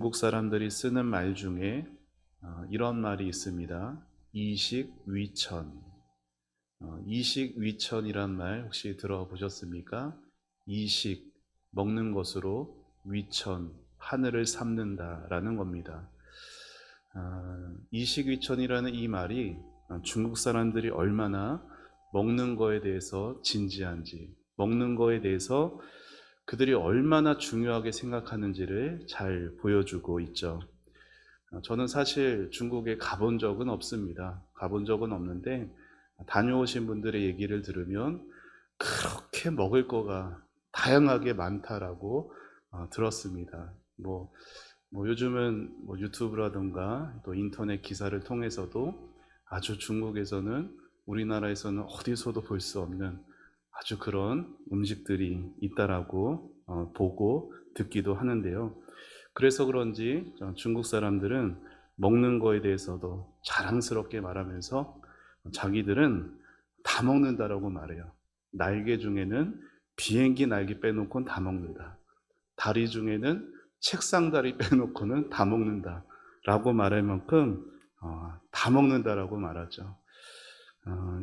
중국 사람들이 쓰는 말 중에 이런 말이 있습니다. 이식위천. 이식위천이란 말 혹시 들어보셨습니까? 이식, 먹는 것으로, 위천, 하늘을 삼는다라는 겁니다. 이식위천이라는 이 말이 중국 사람들이 얼마나 먹는 거에 대해서 진지한지, 먹는 거에 대해서 그들이 얼마나 중요하게 생각하는지를 잘 보여주고 있죠. 저는 사실 중국에 가본 적은 없습니다. 가본 적은 없는데 다녀오신 분들의 얘기를 들으면 그렇게 먹을 거가 다양하게 많다라고 들었습니다. 요즘은 유튜브라든가 또 인터넷 기사를 통해서도 아주 중국에서는 우리나라에서는 어디서도 볼 수 없는 아주 그런 음식들이 있다라고 보고 듣기도 하는데요. 그래서 그런지 중국 사람들은 먹는 거에 대해서도 자랑스럽게 말하면서 자기들은 다 먹는다라고 말해요. 날개 중에는 비행기 날개 빼놓고는 다 먹는다. 다리 중에는 책상 다리 빼놓고는 다 먹는다. 라고 말할 만큼 다 먹는다라고 말하죠.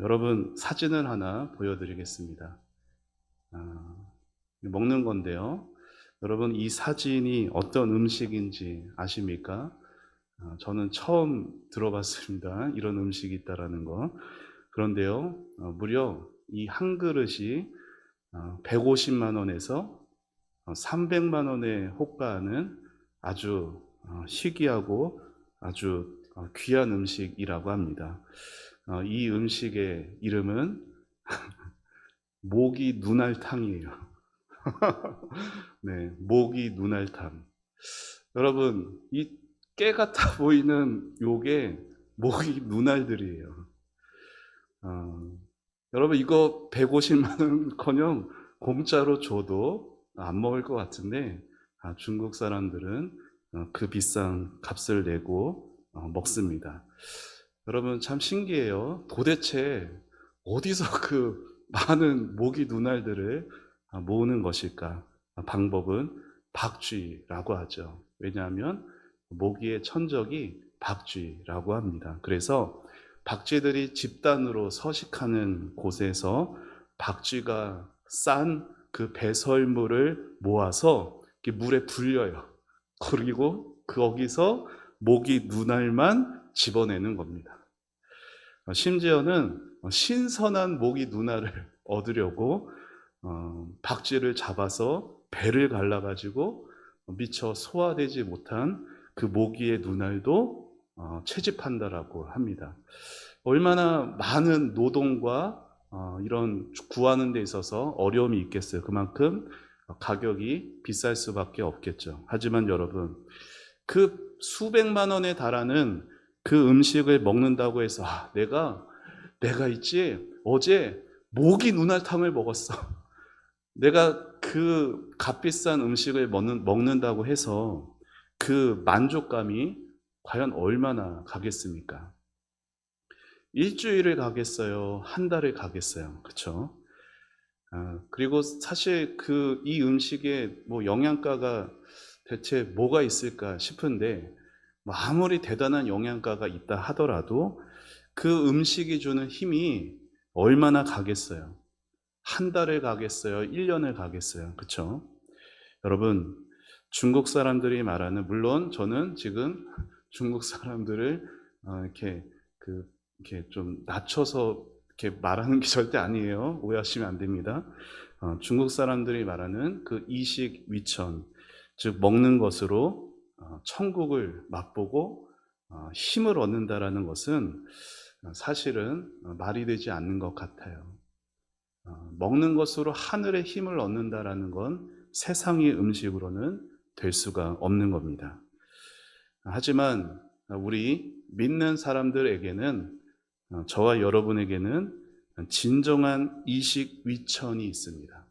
여러분 사진을 하나 보여드리겠습니다. 먹는 건데요. 여러분 이 사진이 어떤 음식인지 아십니까? 저는 처음 들어봤습니다. 이런 음식이 있다라는 거. 그런데요, 무려 이 한 그릇이 150만 원에서 300만 원에 호가하는 아주 희귀하고 아주 귀한 음식이라고 합니다. 이 음식의 이름은 모기 눈알탕이에요. 네, 모기 눈알탕. 여러분, 이 깨 같아 보이는 요게 모기 눈알들이에요. 어, 여러분 이거 150만 원커녕 공짜로 줘도 안 먹을 것 같은데 중국 사람들은 그 비싼 값을 내고 먹습니다. 여러분 참 신기해요. 도대체 어디서 그 많은 모기 눈알들을 모으는 것일까? 방법은 박쥐라고 하죠. 왜냐하면 모기의 천적이 박쥐라고 합니다. 그래서 박쥐들이 집단으로 서식하는 곳에서 박쥐가 싼 그 배설물을 모아서 물에 불려요. 그리고 거기서 모기 눈알만 집어내는 겁니다. 심지어는 신선한 모기 눈알을 얻으려고 박쥐를 잡아서 배를 갈라가지고 미처 소화되지 못한 그 모기의 눈알도 채집한다라고 합니다. 얼마나 많은 노동과 이런 구하는 데 있어서 어려움이 있겠어요. 그만큼 가격이 비쌀 수밖에 없겠죠. 하지만 여러분, 그 수백만 원에 달하는 그 음식을 먹는다고 해서 내가 있지 어제 모기 눈알탕을 먹었어. 내가 그 값비싼 음식을 먹는다고 해서 그 만족감이 과연 얼마나 가겠습니까? 일주일을 가겠어요? 한 달을 가겠어요? 그쵸? 그리고 사실 이 음식에 영양가가 대체 뭐가 있을까 싶은데, 아무리 대단한 영양가가 있다 하더라도 그 음식이 주는 힘이 얼마나 가겠어요? 한 달을 가겠어요? 1년을 가겠어요? 그쵸? 여러분, 중국 사람들이 말하는, 물론 저는 지금 중국 사람들을 이렇게 이렇게 좀 낮춰서 이렇게 말하는 게 절대 아니에요. 오해하시면 안 됩니다. 중국 사람들이 말하는 그 이식 위천, 즉 먹는 것으로 천국을 맛보고 힘을 얻는다라는 것은 사실은 말이 되지 않는 것 같아요. 먹는 것으로 하늘의 힘을 얻는다라는 건 세상의 음식으로는 될 수가 없는 겁니다. 하지만 우리 믿는 사람들에게는, 저와 여러분에게는 진정한 이식 위천이 있습니다.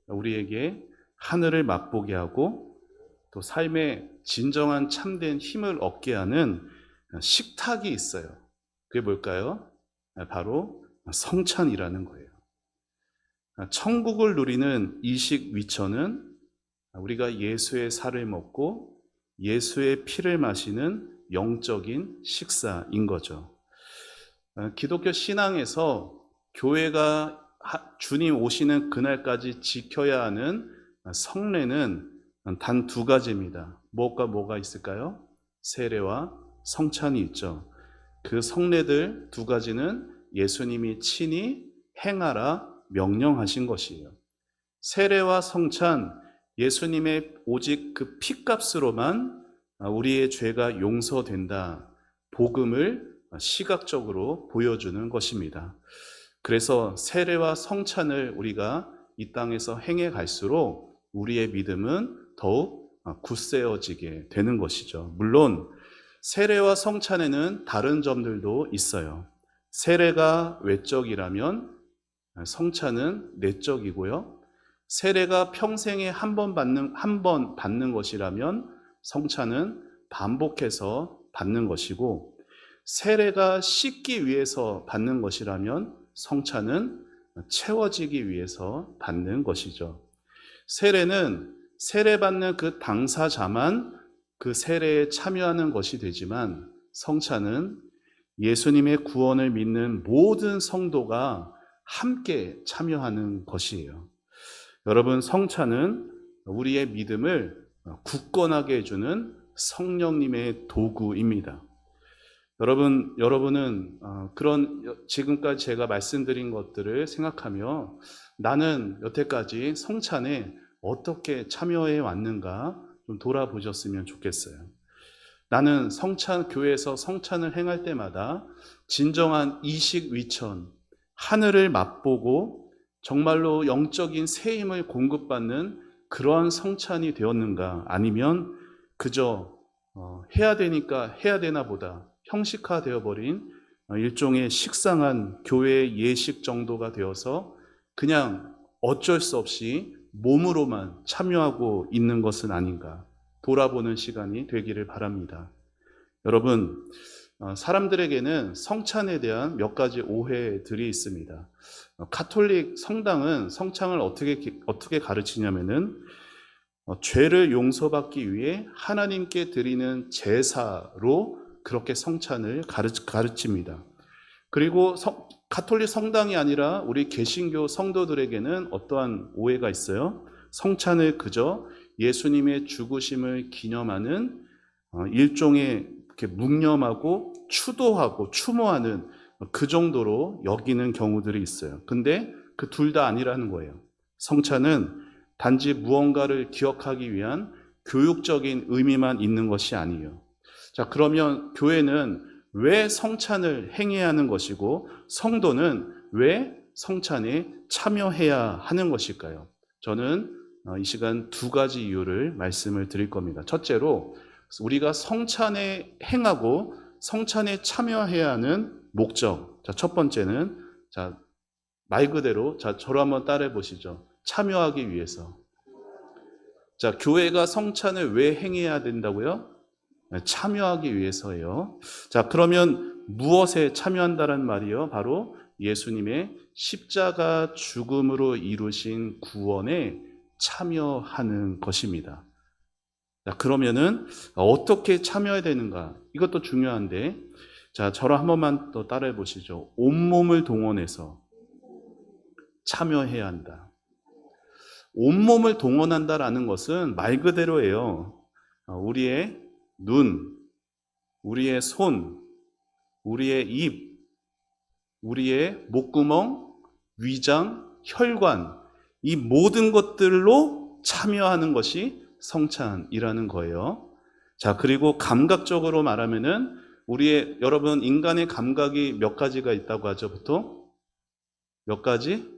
우리에게 하늘을 맛보게 하고 또 삶의 진정한 참된 힘을 얻게 하는 식탁이 있어요. 그게 뭘까요? 바로 성찬이라는 거예요. 천국을 누리는 이식 위천은 우리가 예수의 살을 먹고 예수의 피를 마시는 영적인 식사인 거죠. 기독교 신앙에서 교회가 주님 오시는 그날까지 지켜야 하는 성례는 단 두 가지입니다. 무엇과 뭐가 있을까요? 세례와 성찬이 있죠. 그 성례들 두 가지는 예수님이 친히 행하라 명령하신 것이에요. 세례와 성찬, 예수님의 오직 그 피값으로만 우리의 죄가 용서된다. 복음을 시각적으로 보여주는 것입니다. 그래서 세례와 성찬을 우리가 이 땅에서 행해 갈수록 우리의 믿음은 더욱 굳세어지게 되는 것이죠. 물론 세례와 성찬에는 다른 점들도 있어요. 세례가 외적이라면 성찬은 내적이고요. 세례가 평생에 한 번 받는 것이라면 성찬은 반복해서 받는 것이고, 세례가 씻기 위해서 받는 것이라면 성찬은 채워지기 위해서 받는 것이죠. 세례는 세례받는 그 당사자만 그 세례에 참여하는 것이 되지만, 성찬은 예수님의 구원을 믿는 모든 성도가 함께 참여하는 것이에요. 여러분, 성찬은 우리의 믿음을 굳건하게 해주는 성령님의 도구입니다. 여러분은 그런 지금까지 제가 말씀드린 것들을 생각하며 나는 여태까지 성찬에 어떻게 참여해 왔는가 좀 돌아보셨으면 좋겠어요. 나는 교회에서 성찬을 행할 때마다 진정한 이식 위천, 하늘을 맛보고 정말로 영적인 새 힘을 공급받는 그러한 성찬이 되었는가, 아니면 그저 해야 되니까 해야 되나 보다 형식화되어 버린 일종의 식상한 교회의 예식 정도가 되어서 그냥 어쩔 수 없이 몸으로만 참여하고 있는 것은 아닌가 돌아보는 시간이 되기를 바랍니다. 여러분, 사람들에게는 성찬에 대한 몇 가지 오해들이 있습니다. 가톨릭 성당은 성찬을 어떻게 가르치냐면은 죄를 용서받기 위해 하나님께 드리는 제사로 그렇게 성찬을 가르칩니다. 그리고 가톨릭 성당이 아니라 우리 개신교 성도들에게는 어떠한 오해가 있어요? 성찬을 그저 예수님의 죽으심을 기념하는 일종의 이렇게 묵념하고 추도하고 추모하는 그 정도로 여기는 경우들이 있어요. 근데 그 둘 다 아니라는 거예요. 성찬은 단지 무언가를 기억하기 위한 교육적인 의미만 있는 것이 아니에요. 자, 그러면 교회는 왜 성찬을 행해야 하는 것이고 성도는 왜 성찬에 참여해야 하는 것일까요? 저는 이 시간 두 가지 이유를 말씀을 드릴 겁니다. 첫째로, 우리가 성찬에 행하고 성찬에 참여해야 하는 목적. 자, 첫 번째는 말 그대로 저를 한번 따라해 보시죠. 참여하기 위해서. 자, 교회가 성찬을 왜 행해야 된다고요? 참여하기 위해서예요. 자, 그러면 무엇에 참여한다는 말이요? 바로 예수님의 십자가 죽음으로 이루신 구원에 참여하는 것입니다. 자, 그러면은 어떻게 참여해야 되는가? 이것도 중요한데, 자, 저를 한 번만 더 따라해 보시죠. 온몸을 동원해서 참여해야 한다. 온몸을 동원한다라는 것은 말 그대로예요. 우리의 눈, 우리의 손, 우리의 입, 우리의 목구멍, 위장, 혈관, 이 모든 것들로 참여하는 것이 성찬이라는 거예요. 자, 그리고 감각적으로 말하면은 여러분, 인간의 감각이 몇 가지가 있다고 하죠, 보통? 몇 가지?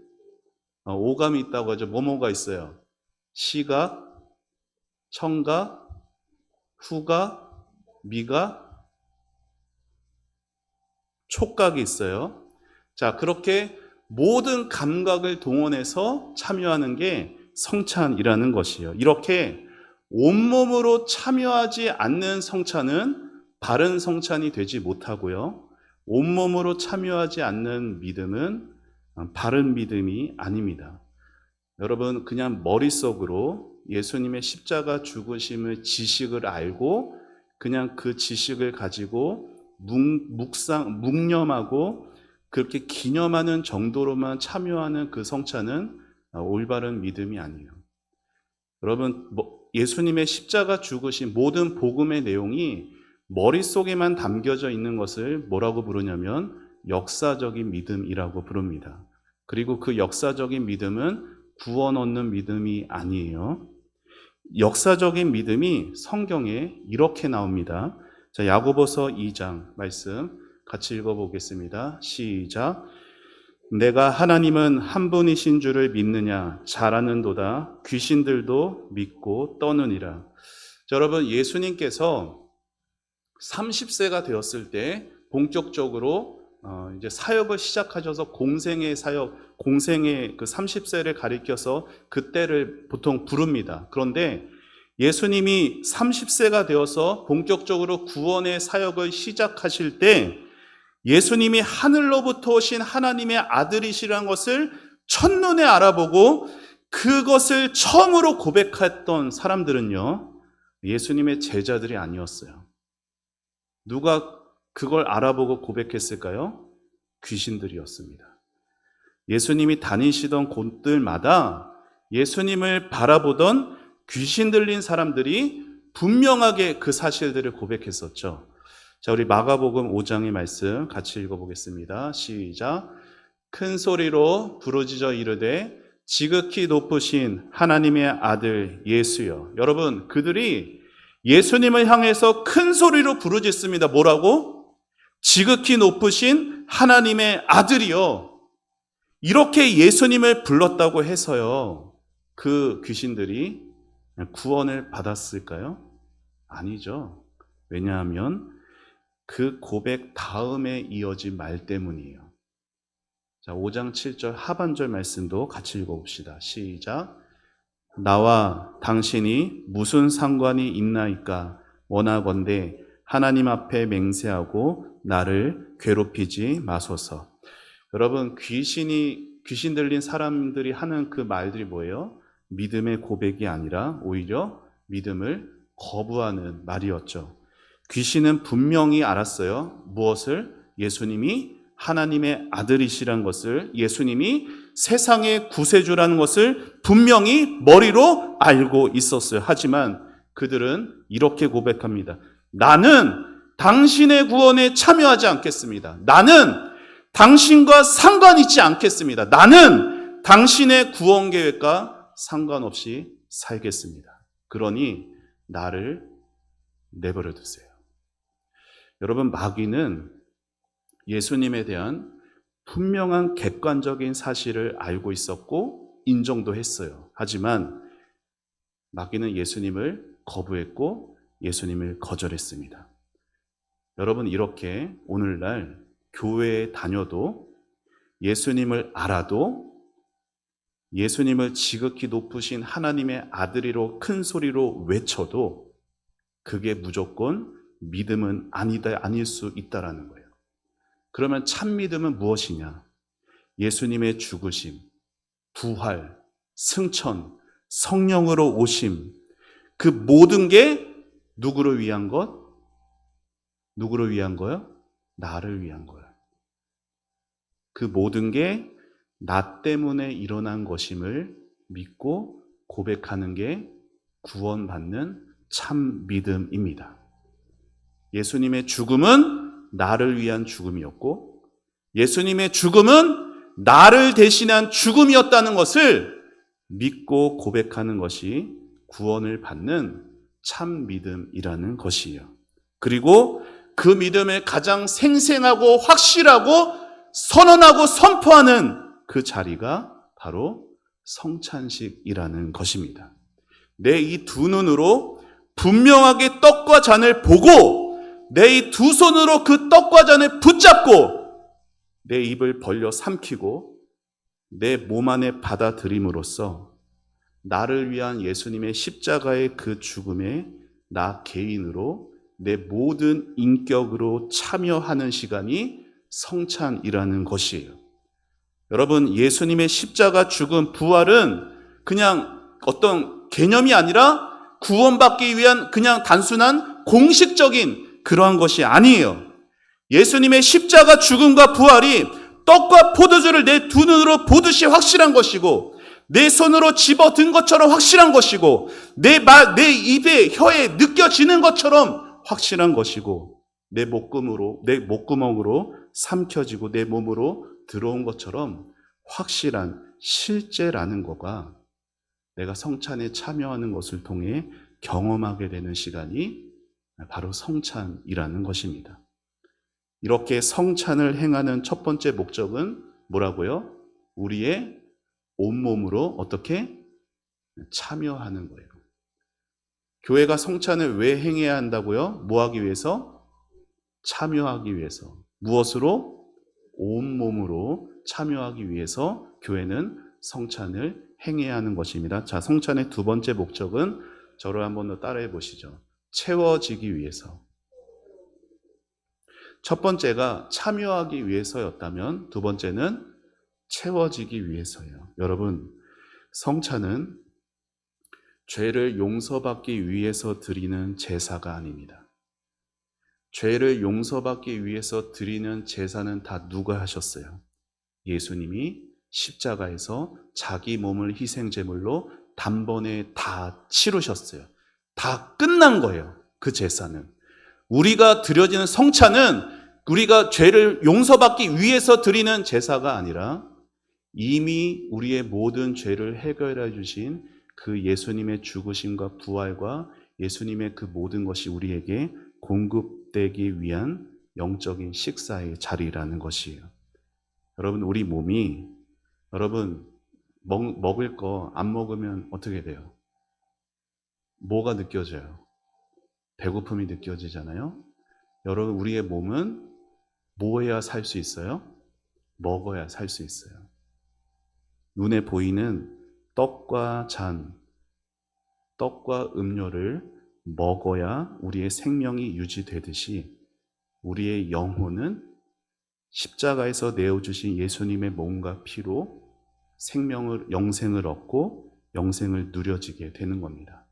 오감이 있다고 하죠. 뭐가 있어요? 시각, 청각, 후각, 미각, 촉각이 있어요. 자, 그렇게 모든 감각을 동원해서 참여하는 게 성찬이라는 것이에요. 이렇게 온몸으로 참여하지 않는 성찬은 바른 성찬이 되지 못하고요. 온몸으로 참여하지 않는 믿음은 바른 믿음이 아닙니다. 여러분, 그냥 머릿속으로 예수님의 십자가 죽으심의 지식을 알고 그냥 그 지식을 가지고 묵념하고 그렇게 기념하는 정도로만 참여하는 그 성찬은 올바른 믿음이 아니에요. 여러분, 예수님의 십자가 죽으신 모든 복음의 내용이 머릿속에만 담겨져 있는 것을 뭐라고 부르냐면 역사적인 믿음이라고 부릅니다. 그리고 그 역사적인 믿음은 구원 얻는 믿음이 아니에요. 역사적인 믿음이 성경에 이렇게 나옵니다. 자, 야고보서 2장 말씀 같이 읽어보겠습니다. 시작. 내가 하나님은 한 분이신 줄을 믿느냐? 잘 아는도다. 귀신들도 믿고 떠느니라. 자, 여러분, 예수님께서 30세가 되었을 때 본격적으로 이제 사역을 시작하셔서 공생의 사역, 공생의 그 30세를 가리켜서 그때를 보통 부릅니다. 그런데 예수님이 30세가 되어서 본격적으로 구원의 사역을 시작하실 때 예수님이 하늘로부터 오신 하나님의 아들이시라는 것을 첫눈에 알아보고 그것을 처음으로 고백했던 사람들은요, 예수님의 제자들이 아니었어요. 누가 그걸 알아보고 고백했을까요? 귀신들이었습니다. 예수님이 다니시던 곳들마다 예수님을 바라보던 귀신 들린 사람들이 분명하게 그 사실들을 고백했었죠. 자, 우리 마가복음 5장의 말씀 같이 읽어보겠습니다. 시작. 큰 소리로 부르짖어 이르되 지극히 높으신 하나님의 아들 예수여. 여러분, 그들이 예수님을 향해서 큰 소리로 부르짖습니다. 뭐라고? 지극히 높으신 하나님의 아들이요. 이렇게 예수님을 불렀다고 해서요, 그 귀신들이 구원을 받았을까요? 아니죠. 왜냐하면 그 고백 다음에 이어진 말 때문이에요. 자, 5장 7절 하반절 말씀도 같이 읽어봅시다. 시작. 나와 당신이 무슨 상관이 있나이까? 원하건대 하나님 앞에 맹세하고 나를 괴롭히지 마소서. 여러분, 귀신 들린 사람들이 하는 그 말들이 뭐예요? 믿음의 고백이 아니라 오히려 믿음을 거부하는 말이었죠. 귀신은 분명히 알았어요. 무엇을? 예수님이 하나님의 아들이시란 것을, 예수님이 세상의 구세주라는 것을 분명히 머리로 알고 있었어요. 하지만 그들은 이렇게 고백합니다. 나는 당신의 구원에 참여하지 않겠습니다. 나는 당신과 상관있지 않겠습니다. 나는 당신의 구원 계획과 상관없이 살겠습니다. 그러니 나를 내버려 두세요. 여러분, 마귀는 예수님에 대한 분명한 객관적인 사실을 알고 있었고 인정도 했어요. 하지만 마귀는 예수님을 거부했고 예수님을 거절했습니다. 여러분, 이렇게 오늘날 교회에 다녀도 예수님을 알아도 예수님을 지극히 높으신 하나님의 아들이로 큰 소리로 외쳐도 그게 무조건 믿음은 아닐 수 있다라는 거예요. 그러면 참 믿음은 무엇이냐? 예수님의 죽으심, 부활, 승천, 성령으로 오심, 그 모든 게 누구를 위한 것? 누구를 위한 거요? 나를 위한 거예요. 그 모든 게 나 때문에 일어난 것임을 믿고 고백하는 게 구원받는 참 믿음입니다. 예수님의 죽음은 나를 위한 죽음이었고 예수님의 죽음은 나를 대신한 죽음이었다는 것을 믿고 고백하는 것이 구원을 받는 참 믿음이라는 것이에요. 그리고 그 믿음을 가장 생생하고 확실하고 선언하고 선포하는 그 자리가 바로 성찬식이라는 것입니다. 내 이 두 눈으로 분명하게 떡과 잔을 보고 내 이 두 손으로 그 떡과 잔을 붙잡고 내 입을 벌려 삼키고 내 몸 안에 받아들임으로써 나를 위한 예수님의 십자가의 그 죽음에 나 개인으로 내 모든 인격으로 참여하는 시간이 성찬이라는 것이에요. 여러분, 예수님의 십자가 죽음, 부활은 그냥 어떤 개념이 아니라 구원받기 위한 그냥 단순한 공식적인 그러한 것이 아니에요. 예수님의 십자가 죽음과 부활이 떡과 포도주를 내 두 눈으로 보듯이 확실한 것이고, 내 손으로 집어든 것처럼 확실한 것이고, 내 입에 혀에 느껴지는 것처럼 확실한 것이고, 내 목구멍으로 삼켜지고 내 몸으로 들어온 것처럼 확실한 실제라는 거가 내가 성찬에 참여하는 것을 통해 경험하게 되는 시간이 바로 성찬이라는 것입니다. 이렇게 성찬을 행하는 첫 번째 목적은 뭐라고요? 우리의 온몸으로 어떻게 참여하는 거예요. 교회가 성찬을 왜 행해야 한다고요? 뭐 하기 위해서? 참여하기 위해서. 무엇으로? 온몸으로 참여하기 위해서 교회는 성찬을 행해야 하는 것입니다. 자, 성찬의 두 번째 목적은 저를 한번 더 따라해 보시죠. 채워지기 위해서. 첫 번째가 참여하기 위해서였다면 두 번째는 채워지기 위해서예요. 여러분, 성찬은 죄를 용서받기 위해서 드리는 제사가 아닙니다. 죄를 용서받기 위해서 드리는 제사는 다 누가 하셨어요? 예수님이 십자가에서 자기 몸을 희생제물로 단번에 다 치르셨어요. 다 끝난 거예요. 그 제사는. 우리가 드려지는 성찬은 우리가 죄를 용서받기 위해서 드리는 제사가 아니라 이미 우리의 모든 죄를 해결해 주신 그 예수님의 죽으심과 부활과 예수님의 그 모든 것이 우리에게 공급되기 위한 영적인 식사의 자리라는 것이에요. 여러분, 우리 몸이 먹을 거 안 먹으면 어떻게 돼요? 뭐가 느껴져요? 배고픔이 느껴지잖아요. 여러분, 우리의 몸은 뭐 해야 살 수 있어요? 먹어야 살 수 있어요. 눈에 보이는 떡과 음료를 먹어야 우리의 생명이 유지되듯이 우리의 영혼은 십자가에서 내어주신 예수님의 몸과 피로 영생을 얻고 영생을 누려지게 되는 겁니다.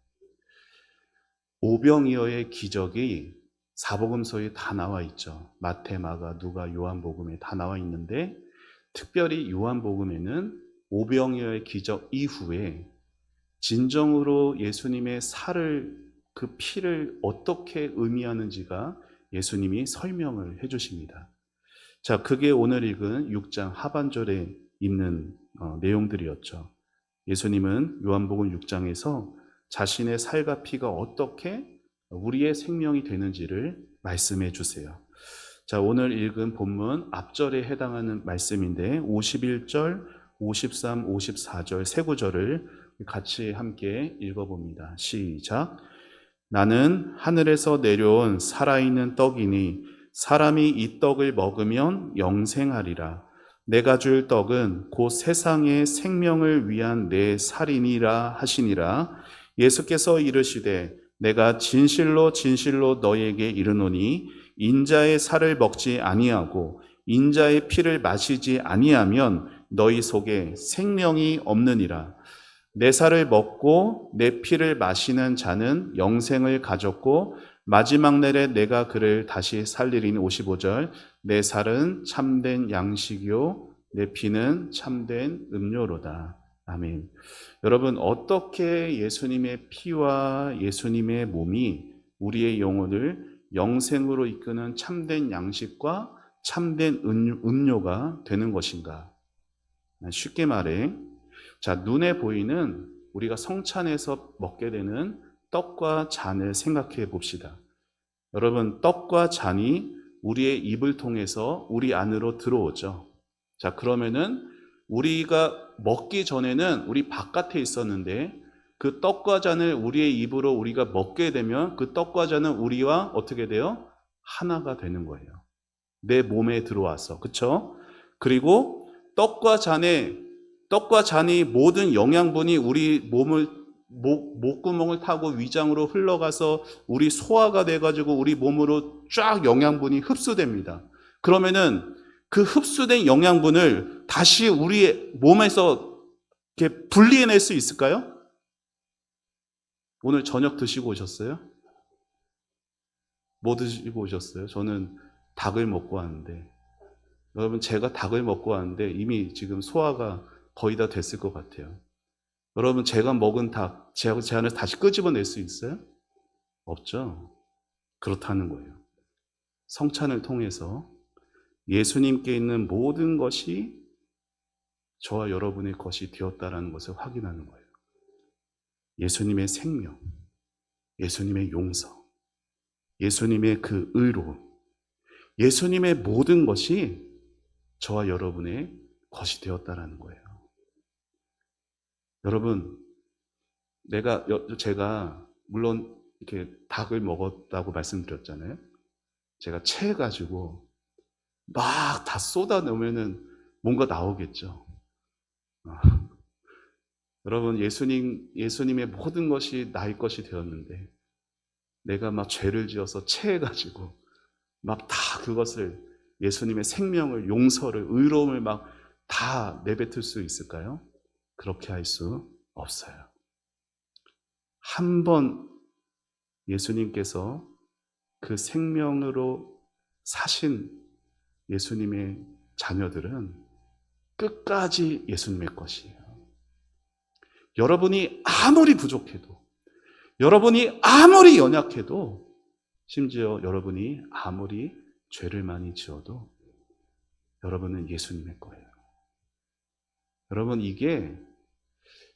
오병이어의 기적이 사복음서에 다 나와 있죠. 마태, 마가, 누가, 요한복음에 다 나와 있는데 특별히 요한복음에는 오병이어의 기적 이후에 진정으로 예수님의 그 피를 어떻게 의미하는지가 예수님이 설명을 해주십니다. 자, 그게 오늘 읽은 6장 하반절에 있는 내용들이었죠. 예수님은 요한복음 6장에서 자신의 살과 피가 어떻게 우리의 생명이 되는지를 말씀해 주세요. 자, 오늘 읽은 본문 앞절에 해당하는 말씀인데 51절, 53, 54절 세 구절을 같이 함께 읽어봅니다. 시작. 나는 하늘에서 내려온 살아있는 떡이니 사람이 이 떡을 먹으면 영생하리라. 내가 줄 떡은 곧 세상의 생명을 위한 내 살이니라 하시니라. 예수께서 이르시되 내가 진실로 진실로 너희에게 이르노니 인자의 살을 먹지 아니하고 인자의 피를 마시지 아니하면 너희 속에 생명이 없느니라. 내 살을 먹고 내 피를 마시는 자는 영생을 가졌고 마지막 날에 내가 그를 다시 살리리니 55절. 내 살은 참된 양식이요 내 피는 참된 음료로다. 아멘. 여러분, 어떻게 예수님의 피와 예수님의 몸이 우리의 영혼을 영생으로 이끄는 참된 양식과 참된 음료가 되는 것인가? 쉽게 말해, 자, 눈에 보이는 우리가 성찬에서 먹게 되는 떡과 잔을 생각해 봅시다. 여러분, 떡과 잔이 우리의 입을 통해서 우리 안으로 들어오죠. 자, 그러면은 우리가 먹기 전에는 우리 바깥에 있었는데 그 떡과 잔을 우리의 입으로 우리가 먹게 되면 그 떡과 잔은 우리와 어떻게 돼요? 하나가 되는 거예요. 내 몸에 들어와서. 그렇죠? 그리고 떡과 잔이 모든 영양분이 우리 목구멍을 타고 위장으로 흘러가서 우리 소화가 돼가지고 우리 몸으로 쫙 영양분이 흡수됩니다. 그러면은 그 흡수된 영양분을 다시 우리의 몸에서 이렇게 분리해낼 수 있을까요? 오늘 저녁 드시고 오셨어요? 뭐 드시고 오셨어요? 저는 닭을 먹고 왔는데, 여러분, 제가 닭을 먹고 왔는데 이미 지금 소화가 거의 다 됐을 것 같아요. 여러분, 제가 먹은 닭, 제 안에서 다시 끄집어낼 수 있어요? 없죠? 그렇다는 거예요. 성찬을 통해서 예수님께 있는 모든 것이 저와 여러분의 것이 되었다라는 것을 확인하는 거예요. 예수님의 생명, 예수님의 용서, 예수님의 그 의로, 예수님의 모든 것이 저와 여러분의 것이 되었다라는 거예요. 여러분, 제가 물론 이렇게 닭을 먹었다고 말씀드렸잖아요. 제가 체해가지고 막 다 쏟아내면은 뭔가 나오겠죠. 여러분, 예수님의 모든 것이 나의 것이 되었는데, 내가 막 죄를 지어서 체해가지고 막 다 그것을, 예수님의 생명을, 용서를, 의로움을 막 다 내뱉을 수 있을까요? 그렇게 할 수 없어요. 한 번 예수님께서 그 생명으로 사신 예수님의 자녀들은 끝까지 예수님의 것이에요. 여러분이 아무리 부족해도, 여러분이 아무리 연약해도, 심지어 여러분이 아무리 죄를 많이 지어도 여러분은 예수님의 거예요. 여러분, 이게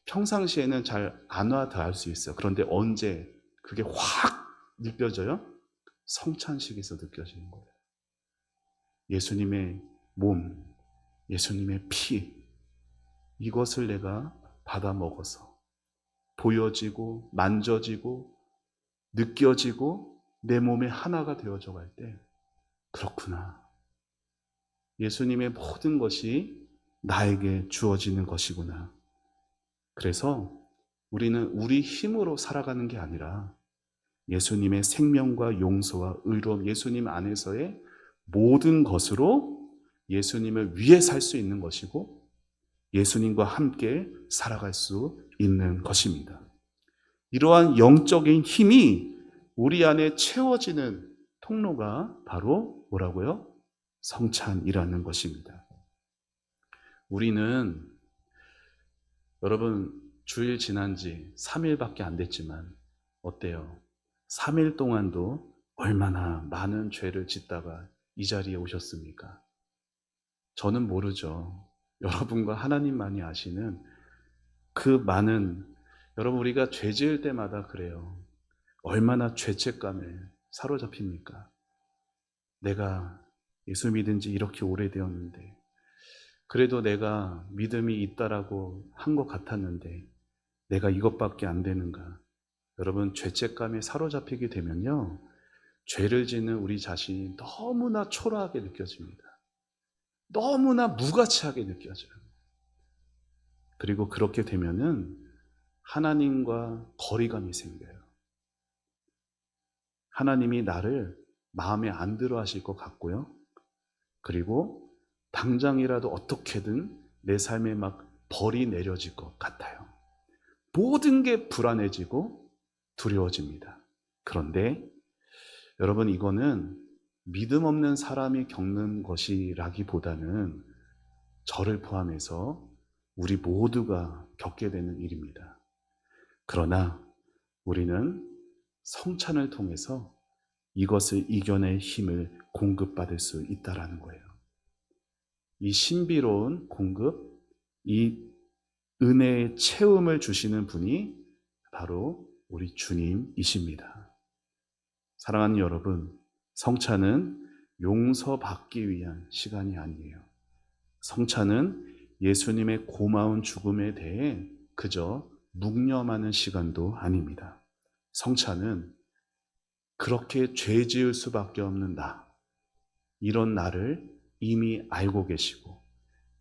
평상시에는 잘 안 와닿을 수 있어요. 그런데 언제 그게 확 느껴져요? 성찬식에서 느껴지는 거예요. 예수님의 몸, 예수님의 피, 이것을 내가 받아 먹어서 보여지고 만져지고 느껴지고 내 몸에 하나가 되어져 갈 때, 그렇구나, 예수님의 모든 것이 나에게 주어지는 것이구나. 그래서 우리는 우리 힘으로 살아가는 게 아니라 예수님의 생명과 용서와 의로움, 예수님 안에서의 모든 것으로 예수님을 위해 살 수 있는 것이고 예수님과 함께 살아갈 수 있는 것입니다. 이러한 영적인 힘이 우리 안에 채워지는 통로가 바로 뭐라고요? 성찬이라는 것입니다. 우리는, 여러분, 주일 지난 지 3일밖에 안 됐지만 어때요? 3일 동안도 얼마나 많은 죄를 짓다가 이 자리에 오셨습니까? 저는 모르죠. 여러분과 하나님만이 아시는 그 많은, 여러분, 우리가 죄 지을 때마다 그래요. 얼마나 죄책감에 사로잡힙니까? 내가 예수 믿은 지 이렇게 오래되었는데, 그래도 내가 믿음이 있다라고 한 것 같았는데 내가 이것밖에 안 되는가? 여러분, 죄책감에 사로잡히게 되면요, 죄를 짓는 우리 자신이 너무나 초라하게 느껴집니다. 너무나 무가치하게 느껴져요. 그리고 그렇게 되면은 하나님과 거리감이 생겨요. 하나님이 나를 마음에 안 들어 하실 것 같고요. 그리고 당장이라도 어떻게든 내 삶에 막 벌이 내려질 것 같아요. 모든 게 불안해지고 두려워집니다. 그런데 여러분, 이거는 믿음 없는 사람이 겪는 것이라기보다는 저를 포함해서 우리 모두가 겪게 되는 일입니다. 그러나 우리는 성찬을 통해서 이것을 이겨낼 힘을 공급받을 수 있다는 거예요. 이 신비로운 공급, 이 은혜의 채움을 주시는 분이 바로 우리 주님이십니다. 사랑하는 여러분, 성찬은 용서받기 위한 시간이 아니에요. 성찬은 예수님의 고마운 죽음에 대해 그저 묵념하는 시간도 아닙니다. 성찬은 그렇게 죄 지을 수밖에 없는 나, 이런 나를 이미 알고 계시고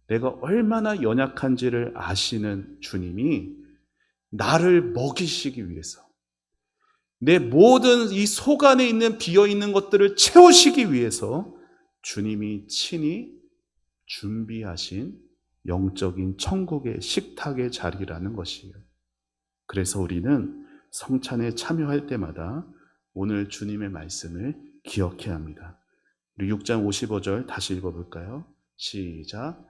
내가 얼마나 연약한지를 아시는 주님이 나를 먹이시기 위해서, 내 모든 이 속 안에 있는 비어있는 것들을 채우시기 위해서 주님이 친히 준비하신 영적인 천국의 식탁의 자리라는 것이에요. 그래서 우리는 성찬에 참여할 때마다 오늘 주님의 말씀을 기억해야 합니다. 우리 6장 55절 다시 읽어볼까요? 시작.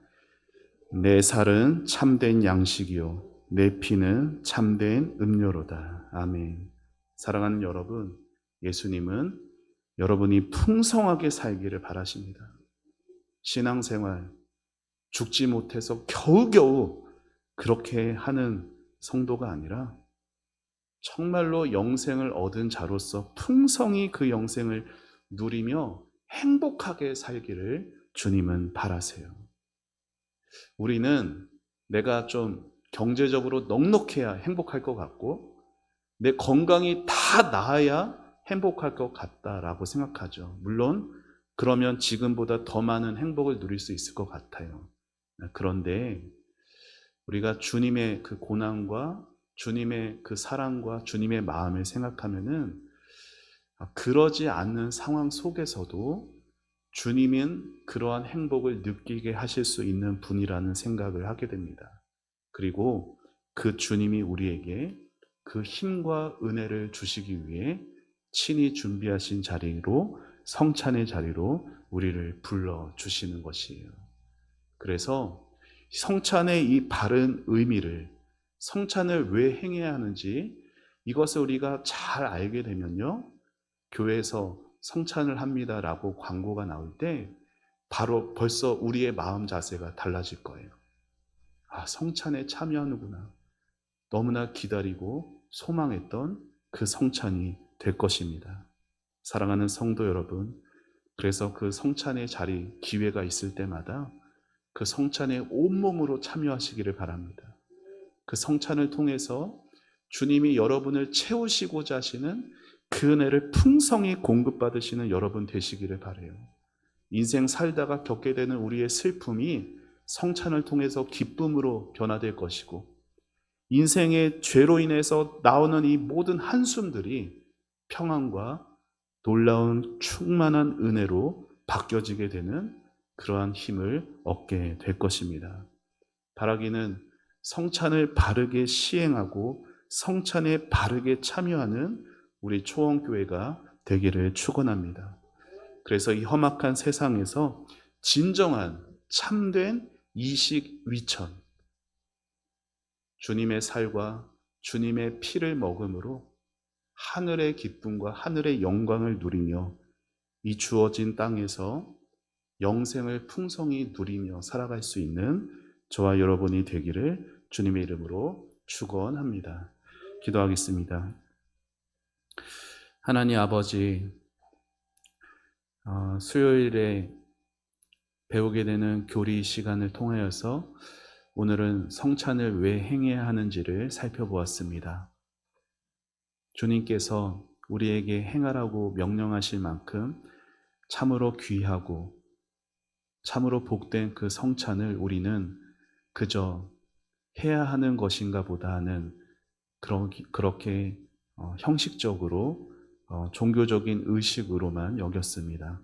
내 살은 참된 양식이요 내 피는 참된 음료로다. 아멘. 사랑하는 여러분, 예수님은 여러분이 풍성하게 살기를 바라십니다. 신앙생활 죽지 못해서 겨우겨우 그렇게 하는 성도가 아니라 정말로 영생을 얻은 자로서 풍성히 그 영생을 누리며 행복하게 살기를 주님은 바라세요. 우리는 내가 좀 경제적으로 넉넉해야 행복할 것 같고 내 건강이 다 나아야 행복할 것 같다라고 생각하죠. 물론 그러면 지금보다 더 많은 행복을 누릴 수 있을 것 같아요. 그런데 우리가 주님의 그 고난과 주님의 그 사랑과 주님의 마음을 생각하면은 그러지 않는 상황 속에서도 주님은 그러한 행복을 느끼게 하실 수 있는 분이라는 생각을 하게 됩니다. 그리고 그 주님이 우리에게 그 힘과 은혜를 주시기 위해 친히 준비하신 자리로 성찬의 자리로 우리를 불러주시는 것이에요. 그래서 성찬의 이 바른 의미를 성찬을 왜 행해야 하는지 이것을 우리가 잘 알게 되면요. 교회에서 성찬을 합니다라고 광고가 나올 때 바로 벌써 우리의 마음 자세가 달라질 거예요. 아, 성찬에 참여하는구나. 너무나 기다리고 소망했던 그 성찬이 될 것입니다. 사랑하는 성도 여러분, 그래서 그 성찬의 자리 기회가 있을 때마다 그 성찬에 온몸으로 참여하시기를 바랍니다. 그 성찬을 통해서 주님이 여러분을 채우시고자 하시는 그 은혜를 풍성히 공급받으시는 여러분 되시기를 바라요. 인생 살다가 겪게 되는 우리의 슬픔이 성찬을 통해서 기쁨으로 변화될 것이고 인생의 죄로 인해서 나오는 이 모든 한숨들이 평안과 놀라운 충만한 은혜로 바뀌어지게 되는 그러한 힘을 얻게 될 것입니다. 바라기는 성찬을 바르게 시행하고 성찬에 바르게 참여하는 우리 초원교회가 되기를 축원합니다. 그래서 이 험악한 세상에서 진정한 참된 이식 위천, 주님의 살과 주님의 피를 먹음으로 하늘의 기쁨과 하늘의 영광을 누리며 이 주어진 땅에서 영생을 풍성히 누리며 살아갈 수 있는 저와 여러분이 되기를 주님의 이름으로 축원합니다. 기도하겠습니다. 하나님 아버지, 수요일에 배우게 되는 교리 시간을 통하여서 오늘은 성찬을 왜 행해야 하는지를 살펴보았습니다. 주님께서 우리에게 행하라고 명령하실 만큼 참으로 귀하고 참으로 복된 그 성찬을 우리는 그저 해야 하는 것인가 보다는 그렇게 형식적으로 종교적인 의식으로만 여겼습니다.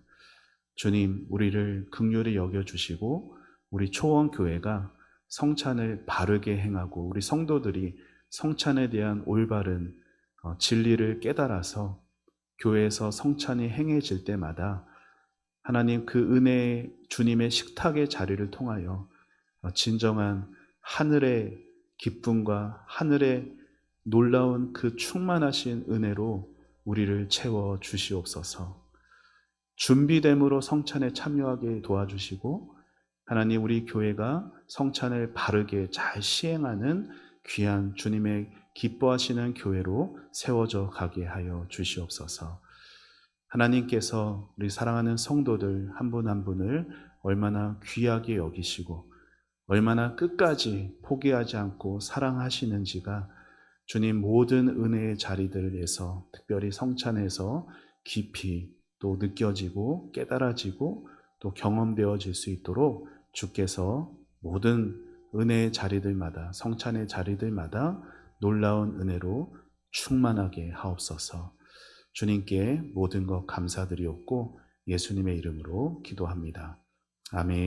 주님, 우리를 긍휼히 여겨주시고 우리 초원교회가 성찬을 바르게 행하고 우리 성도들이 성찬에 대한 올바른 진리를 깨달아서 교회에서 성찬이 행해질 때마다 하나님 그 은혜의 주님의 식탁의 자리를 통하여 진정한 하늘의 기쁨과 하늘의 놀라운 그 충만하신 은혜로 우리를 채워 주시옵소서. 준비됨으로 성찬에 참여하게 도와주시고 하나님 우리 교회가 성찬을 바르게 잘 시행하는 귀한 주님의 기뻐하시는 교회로 세워져 가게 하여 주시옵소서. 하나님께서 우리 사랑하는 성도들 한 분 한 분을 얼마나 귀하게 여기시고 얼마나 끝까지 포기하지 않고 사랑하시는지가 주님 모든 은혜의 자리들에서 특별히 성찬에서 깊이 또 느껴지고 깨달아지고 또 경험되어질 수 있도록 주께서 모든 은혜의 자리들마다 성찬의 자리들마다 놀라운 은혜로 충만하게 하옵소서. 주님께 모든 것 감사드리옵고 예수님의 이름으로 기도합니다. 아멘.